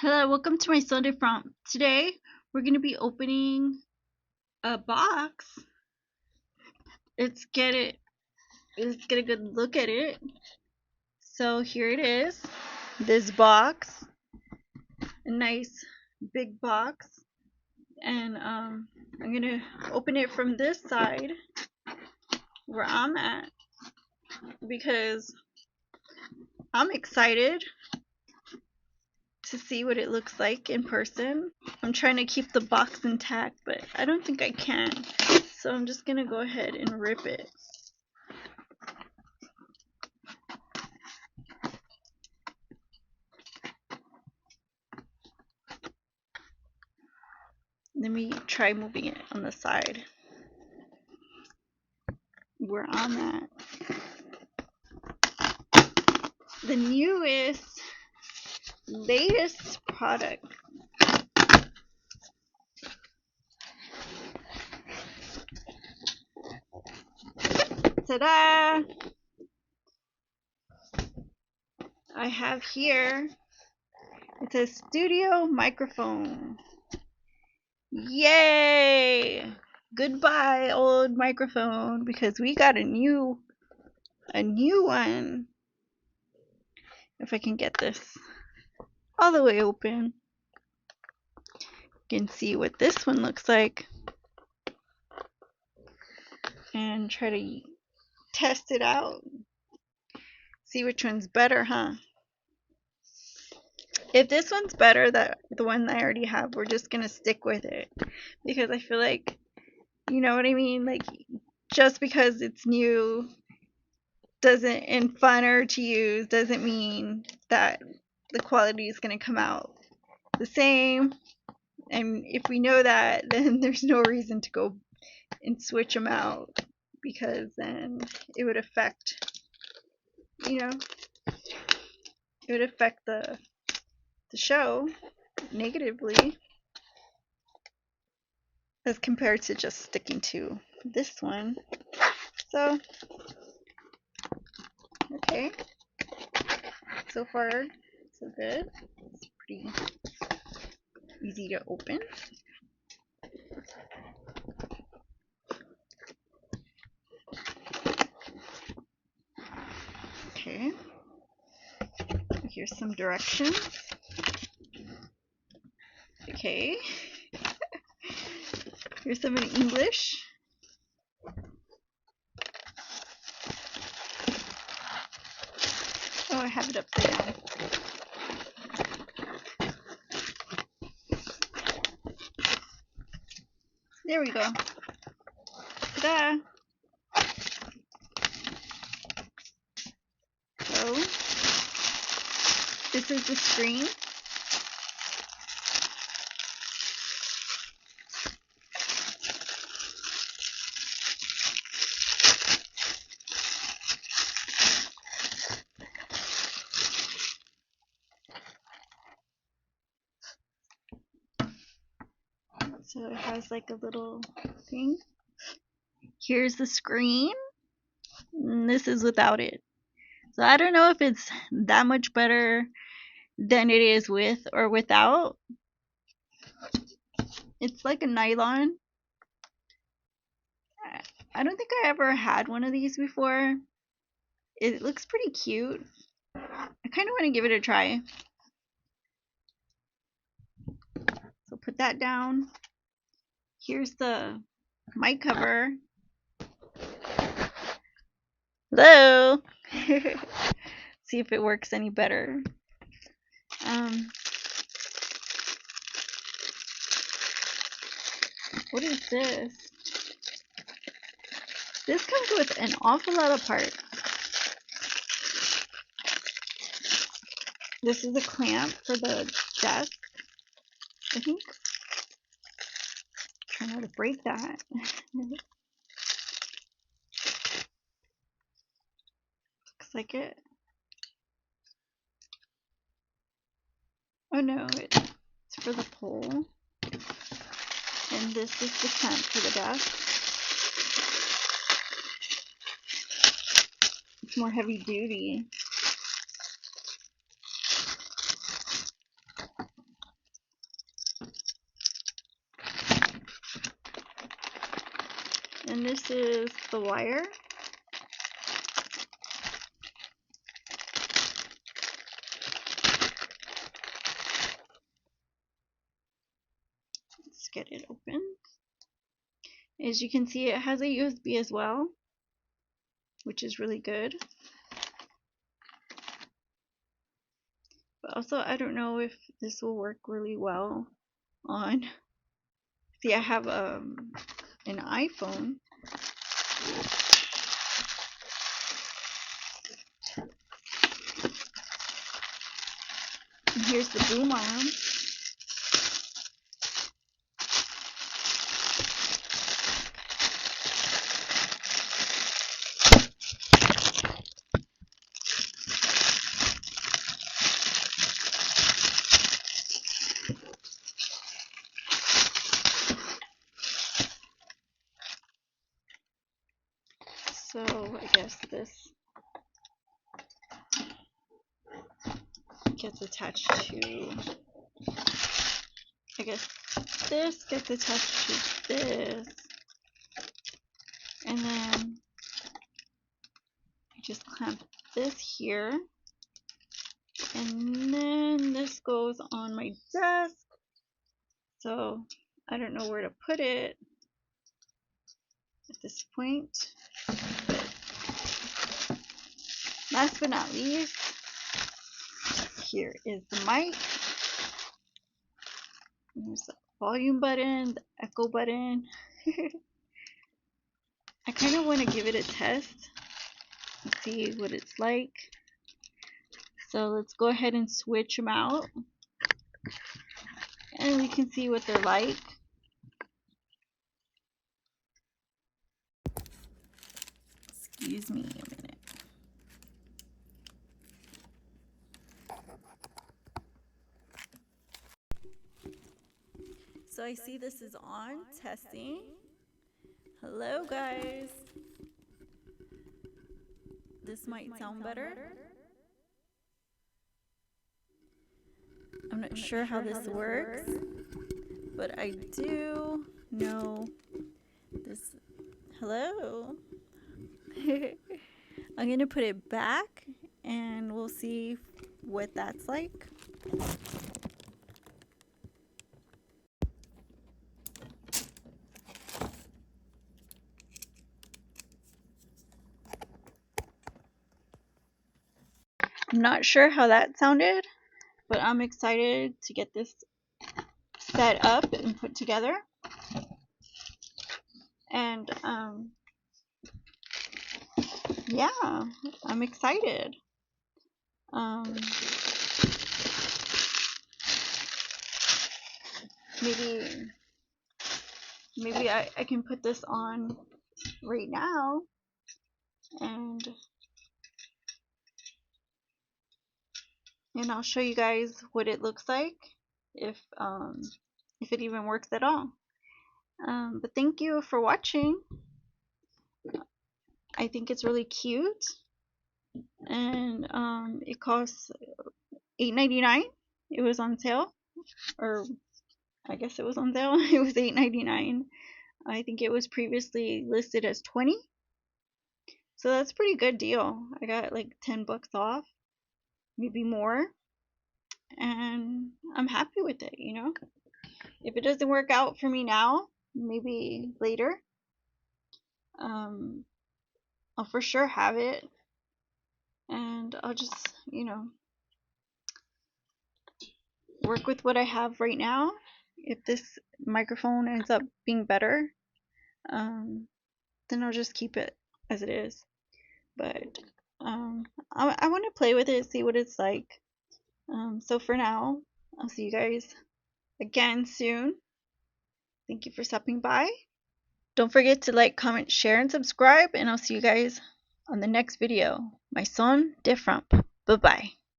Hello, welcome to my Sunday prompt. Today we're going to be opening a box. Let's get it. Let's get a good look at it. So here it is. This box, a nice big box, and I'm going to open it from this side where I'm at because I'm excited to see what it looks like in person. I'm trying to keep the box intact, but I don't think I can. So I'm just going to go ahead and rip it. Let me try moving it on the side where I'm at. The newest, latest product. Ta-da! I have here, it's a studio microphone. Yay! Goodbye, old microphone, because we got a new one. If I can get this all the way open, you can see what this one looks like and try to test it out. See which one's better, huh? If this one's better than the one I already have, we're just gonna stick with it because I feel like, you know what I mean? Like, just because it's new doesn't and funner to use doesn't mean that the quality is gonna come out the same. And if we know that, then there's no reason to go and switch them out because then it would affect, you know, it would affect the show negatively as compared to just sticking to this one. So, okay, so far so good. It's pretty easy to open. Okay, here's some directions. Okay, here's some in English. Oh, I have it upside down. There we go. Ta-da! So, this is the screen. So it has like a little thing. Here's the screen. And this is without it. So I don't know if it's that much better than it is with or without. It's like a nylon. I don't think I ever had one of these before. It looks pretty cute. I kind of want to give it a try. So put that down. Here's the mic cover. Hello. See if it works any better. What is this? This comes with an awful lot of parts. This is a clamp for the desk, I think. Try not to break that. Looks like it. Oh no, it's for the pole. And this is the clamp for the desk. It's more heavy duty. then this is the wire. Let's get it open. As you can see, it has a USB as well, which is really good. But also, I don't know if this will work really well on. See, I have an iPhone. And here's the boom arm. So I guess this gets attached to, I guess this gets attached to this, and then I just clamp this here, and then this goes on my desk. So I don't know where to put it at this point. Last but not least, here is the mic. There's the volume button, the echo button. I kind of want to give it a test and see what it's like. So let's go ahead and switch them out, and we can see what they're like. Excuse me a minute. So I see this is on, testing. Hello guys. This might sound better. I'm not sure how this works, but I do know this. Hello. I'm gonna put it back and we'll see what that's like. I'm not sure how that sounded, but I'm excited to get this set up and put together. And yeah, I'm excited. Maybe I can put this on right now, and I'll show you guys what it looks like, if it even works at all. But thank you for watching. I think it's really cute, and it costs $8.99. It was on sale, or I guess it was on sale. It was $8.99. I think it was previously listed as $20. So that's a pretty good deal. I got like $10 off, maybe more, and I'm happy with it, you know. If it doesn't work out for me now, maybe later, I'll for sure have it, and I'll just, you know, work with what I have right now. If this microphone ends up being better, then I'll just keep it as it is. But I want to play with it, see what it's like. So for now, I'll see you guys again soon. Thank you for stopping by. Don't forget to like, comment, share, and subscribe, and I'll see you guys on the next video. My son, Defrump. Bye-bye.